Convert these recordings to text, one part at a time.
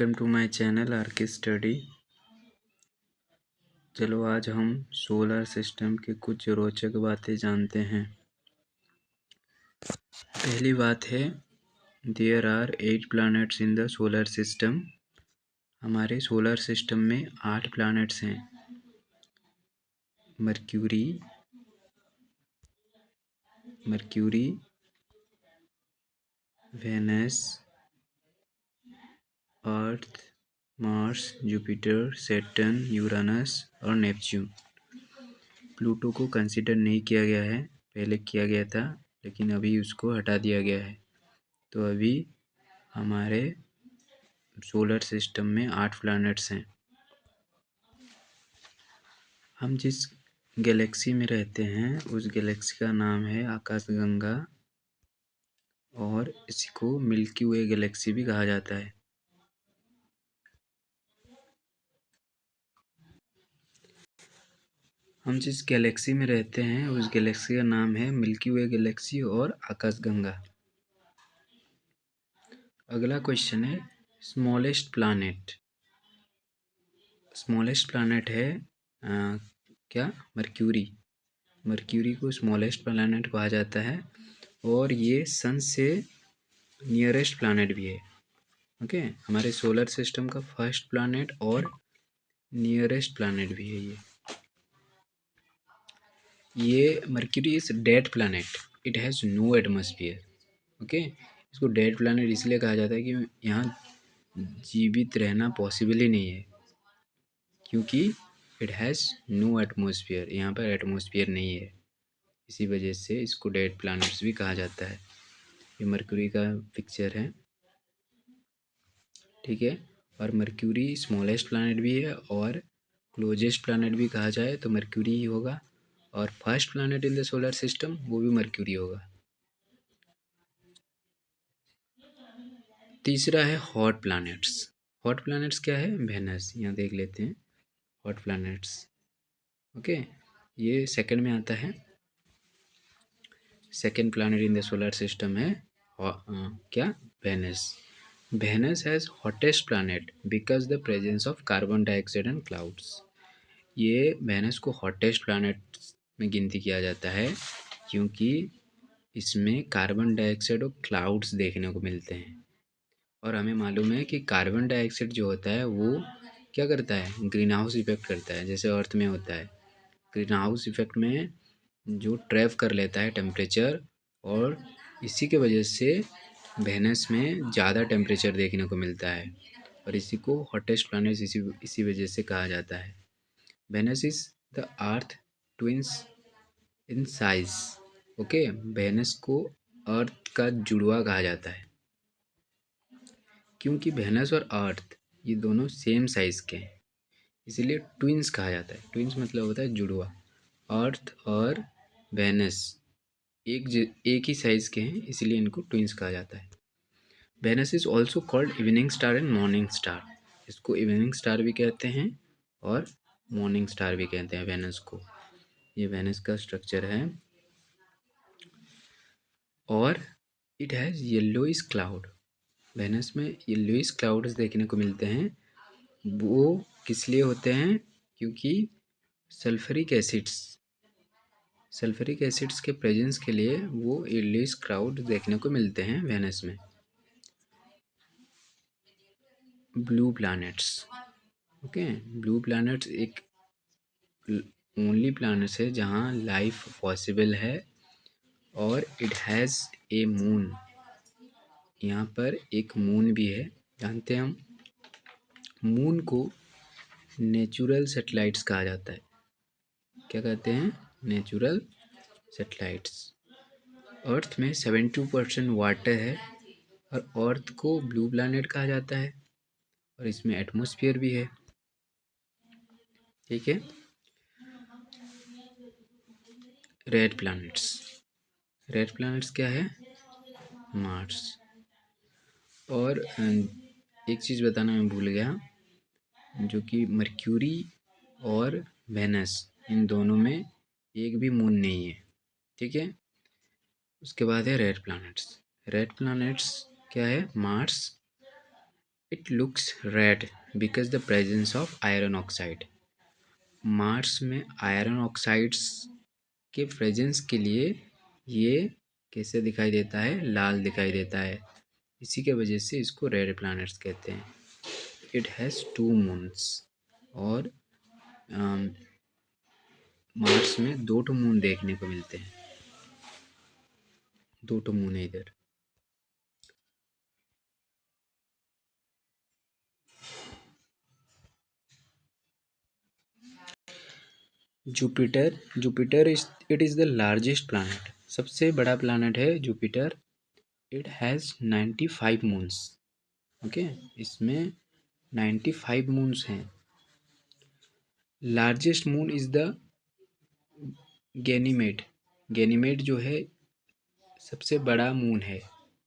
Welcome to my channel R K study. चलो आज हम सोलर सिस्टम की कुछ रोचक बातें जानते हैं। पहली बात है, there are 8 planets in the solar system. हमारे सोलर सिस्टम में 8 प्लैनेट्स हैं। Mercury, Venus, Earth, Mars, Jupiter, Saturn, Uranus और नेपच्यून। प्लूटो को कंसीडर नहीं किया गया है, पहले किया गया था लेकिन अभी उसको हटा दिया गया है। तो अभी हमारे सोलर सिस्टम में 8 प्लैनेट्स हैं। हम जिस गैलेक्सी में रहते हैं उस गैलेक्सी का नाम है आकाशगंगा और इसको मिल्की वे गैलेक्सी भी कहा जाता है। हम जिस गैलेक्सी में रहते हैं उस गैलेक्सी का नाम है मिल्की वे गैलेक्सी और आकाशगंगा। अगला क्वेश्चन है, स्मॉलेस्ट प्लैनेट। स्मॉलेस्ट प्लैनेट है क्या? मर्क्यूरी को स्मॉलेस्ट प्लैनेट कहा जाता है और ये सन से नियरेस्ट प्लैनेट भी है। ओके, हमारे सोलर सिस्टम का फर्स्ट प्लैनेट और नियरेस्ट प्लैनेट भी है ये Mercury is dead planet, it has no atmosphere. Okay, इसको डेड प्लैनेट इसलिए कहा जाता है कि यहाँ जीवित रहना पॉसिबल ही नहीं है, क्योंकि इट हैज़ नो एटमॉस्फेयर, यहाँ पर एटमॉस्फेयर नहीं है। इसी वजह से इसको डेड प्लैनेट्स भी कहा जाता है। ये मर्क्यूरी का पिक्चर है, ठीक है। और मर्क्यूरी स्मॉलेस्ट प्लैनेट भी है और क्लोजेस्ट प्लैनेट भी कहा जाए तो मर्क्यूरी ही होगा। और first planet in the solar system वो भी मर्क्यूरी होगा। तीसरा है हॉट प्लैनेट्स। हॉट प्लैनेट्स क्या है? वेनस। यहाँ देख लेते हैं हॉट प्लैनेट्स। ओके, ये सेकंड में आता है। Second planet in the solar system है क्या? Venus. Venus has hottest planet because the presence of carbon dioxide and clouds. ये वेनस को हॉटेस्ट प्लैनेट में गिनती किया जाता है क्योंकि इसमें कार्बन डाइऑक्साइड और क्लाउड्स देखने को मिलते हैं। और हमें मालूम है कि कार्बन डाइऑक्साइड जो होता है वो क्या करता है? ग्रीन हाउस इफेक्ट करता है, जैसे अर्थ में होता है। ग्रीन हाउस इफेक्ट में जो ट्रैप कर लेता है टेम्परेचर, और इसी के वजह से वेनस में ज़्यादा टेम्परेचर देखने को मिलता है और इसी को हॉटेस्ट प्लैनेट इसी वजह से कहा जाता है। Venus is the Earth twins in size. Okay, Venus को अर्थ का जुड़वा कहा जाता है क्योंकि वेनस और अर्थ ये दोनों सेम साइज़ के हैं, इसीलिए ट्विंस कहा जाता है। ट्विंस मतलब होता है जुड़वा। अर्थ और वेनस एक ही साइज़ के हैं, इसीलिए इनको ट्विंस कहा जाता है। Venus is also called evening star and morning star. इसको इवनिंग स्टार भी कहते हैं और मॉर्निंग स्टार भी कहते हैं वेनस को। ये वेनस का स्ट्रक्चर है और it has yellowish cloud. Venus में येलोइश क्लाउड्स देखने को मिलते हैं। वो किस लिए होते हैं? क्योंकि सल्फ्यूरिक एसिड्स के प्रेजेंस के लिए वो येलोइश क्लाउड देखने को मिलते हैं वेनस में। Blue planets. Okay, blue planets एक ओनली प्लैनेट्स है जहाँ लाइफ पॉसिबल है और इट हैज़ ए मून। यहाँ पर एक मून भी है। जानते हैं हम मून को नेचुरल सैटेलाइट्स कहा जाता है। क्या कहते हैं? Natural satellites. अर्थ में 72% वाटर है और अर्थ को ब्लू प्लैनेट कहा जाता है और इसमें एटमॉस्फेयर भी है, ठीक है। रेड प्लैनेट्स क्या है? मार्स। और एक चीज़ बताना मैं भूल गया, जो कि मर्क्यूरी और वेनस इन दोनों में एक भी मून नहीं है, ठीक है। उसके बाद है रेड प्लैनेट्स क्या है? Mars, it looks red because the presence of iron oxide. Mars में आयरन ऑक्साइड्स के प्रेजेंस के लिए ये कैसे दिखाई देता है, लाल दिखाई देता है। इसी के वजह से इसको रेड प्लैनेट्स कहते हैं। It has 2 moons. और मार्स में 2 मून देखने को मिलते हैं। 2 मून है इधर। Jupiter Jupiter is the largest planet. सबसे बड़ा प्लैनेट है Jupiter. It has 95 moons. Okay, इसमें 95 मून्स हैं। Largest moon is the Ganymede. Ganymede जो है सबसे बड़ा मून है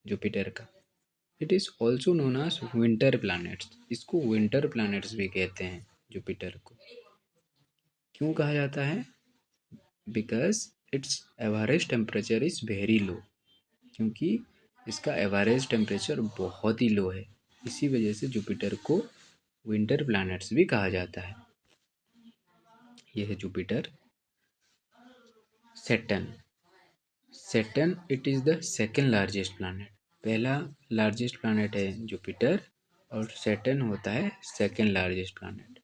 जुपिटर का। It is also known as winter planets. इसको विंटर प्लैनेट्स भी कहते हैं जुपिटर को। क्यों कहा जाता है? Because its average temperature is very low. क्योंकि इसका एवरेज टेम्परेचर बहुत ही लो है। इसी वजह से जुपिटर को विंटर प्लैनेट्स भी कहा जाता है। यह है Jupiter. Saturn. Saturn it is the second largest planet. पहला लार्जेस्ट प्लैनेट है जुपिटर और सैटर्न होता है second largest planet.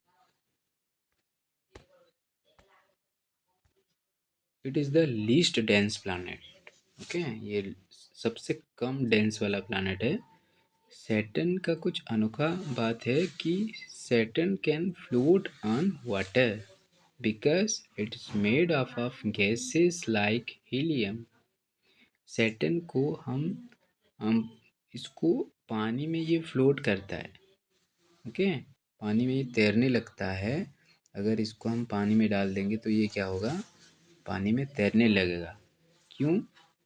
It is the least dense planet. Okay, ये सबसे कम डेंस वाला प्लैनेट है। सैटर्न का कुछ अनोखा बात है कि Saturn can float on water because it is made of gases like helium. Saturn को हम इसको पानी में ये फ्लोट करता है। ओके, पानी में ये तैरने लगता है। अगर इसको हम पानी में डाल देंगे तो ये क्या होगा, पानी में तैरने लगेगा। क्यों?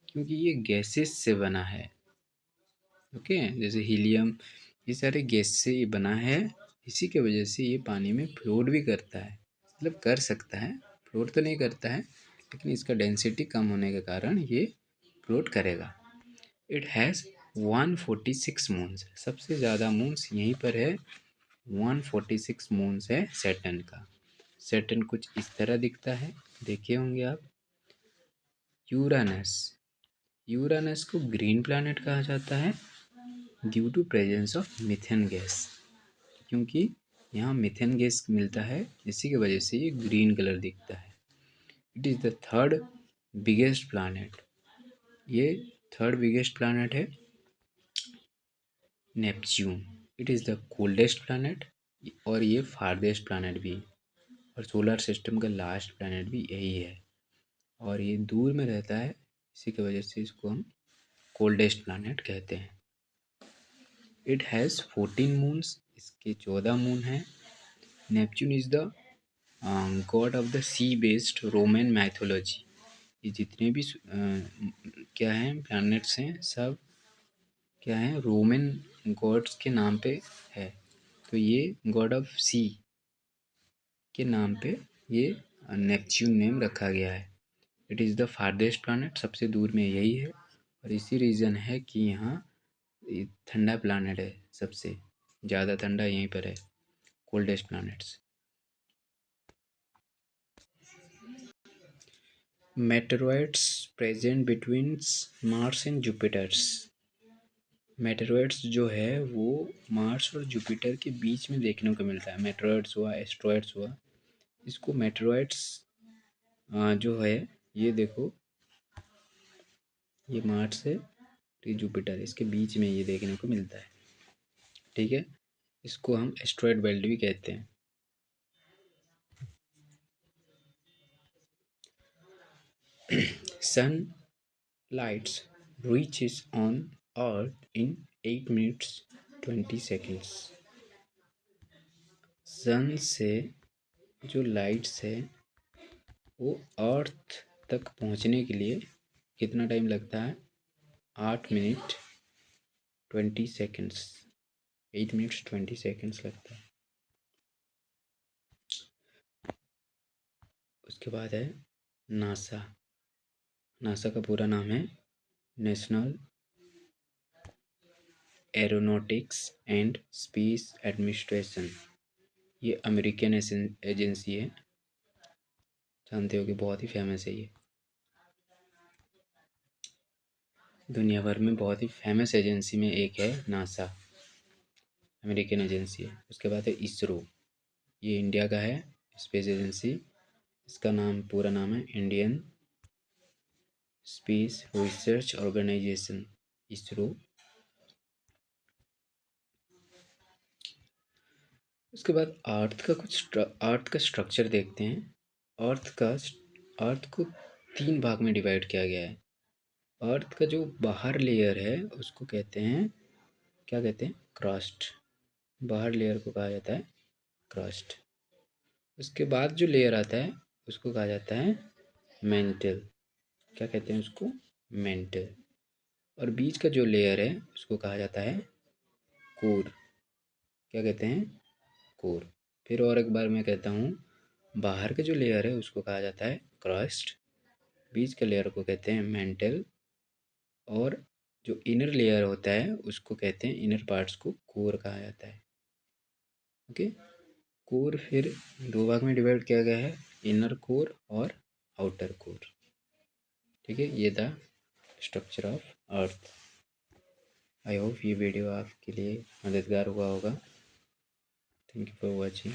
क्योंकि ये गैसेस से बना है। ओके, जैसे हीलियम, ये सारे गैस से ये बना है। इसी के वजह से ये पानी में फ्लोट भी करता है। मतलब कर सकता है, फ्लोट तो नहीं करता है, लेकिन इसका डेंसिटी कम होने के कारण ये फ्लोट करेगा। It has 146 moons. सबसे ज़्यादा मून्स यहीं पर है। 146 मून्स है सैटर्न का। सैटर्न कुछ इस तरह दिखता है, देखे होंगे आप। यूरानस। यूरानस को ग्रीन प्लैनेट कहा जाता है due to presence of methane gas. क्योंकि यहाँ मीथेन गैस मिलता है, इसी की वजह से ये ग्रीन कलर दिखता है। It is the third biggest planet. ये थर्ड बिगेस्ट प्लैनेट है Neptune. It is the coldest planet और ये फारदेस्ट प्लैनेट भी है। और सोलर सिस्टम का लास्ट प्लैनेट भी यही है और ये दूर में रहता है। इसी की वजह से इसको हम कोल्डेस्ट प्लैनेट कहते हैं। It has 14 moons. इसके 14 मून हैं। Neptune is the god of the sea based Roman mythology. ये जितने भी क्या हैं प्लैनेट्स हैं, सब क्या हैं, रोमन गॉड्स के नाम पे है। तो ये गॉड ऑफ सी के नाम पे ये नेपच्यून नेम रखा गया है। It is the farthest planet. सबसे दूर में यही है और इसी रीज़न है कि यहाँ ये ठंडा प्लैनेट है। सबसे ज़्यादा ठंडा यहीं पर है, coldest planets. Meteoroids present between Mars and Jupiter's. Meteoroids जो है वो मार्स और जुपिटर के बीच में देखने को मिलता है। मेटेरॉइड्स हुआ, एस्ट्रॉइड्स हुआ, इसको मेटेरॉइड्स जो है, ये देखो, ये मार्स है, ये जुपिटर, इसके बीच में ये देखने को मिलता है। ठीक है, इसको हम एस्ट्रॉइड बेल्ट भी कहते हैं। Sun lights reaches on earth in 8 minutes 20 seconds। Sun से जो लाइट्स है वो अर्थ तक पहुंचने के लिए कितना टाइम लगता है? 8 मिनट 20 सेकेंड्स। 8 मिनट्स 20 सेकेंड्स लगता है। उसके बाद है नासा। नासा का पूरा नाम है national aeronautics and space administration. ये अमेरिकन एजेंसी है, जानते हो कि बहुत ही फेमस है ये, दुनिया भर में बहुत ही फेमस एजेंसी में एक है नासा, अमेरिकन एजेंसी है। उसके बाद है इसरो, ये इंडिया का है स्पेस एजेंसी। इसका नाम पूरा नाम है Indian space research organisation, ISRO. उसके बाद अर्थ का स्ट्रक्चर देखते हैं। अर्थ को 3 भाग में डिवाइड किया गया है। अर्थ का जो बाहर लेयर है उसको कहते हैं, क्या कहते हैं, क्रस्ट। बाहर लेयर को कहा जाता है क्रस्ट। उसके बाद जो लेयर आता है उसको कहा जाता है मेंटल। क्या कहते हैं उसको, मेंटल। और बीच का जो लेयर है उसको कहा जाता है कोर। क्या कहते हैं, कोर। फिर और एक बार मैं कहता हूँ, बाहर का जो लेयर है उसको कहा जाता है क्रस्ट, बीच के लेयर को कहते हैं मेंटल, और जो इनर लेयर होता है उसको कहते हैं, इनर पार्ट्स को कोर कहा जाता है। ओके, कोर फिर 2 भाग में डिवाइड किया गया है, इनर कोर और आउटर कोर। ठीक है, ये था structure of earth. I hope ये वीडियो आपके लिए मददगार हुआ होगा। Thank you for watching.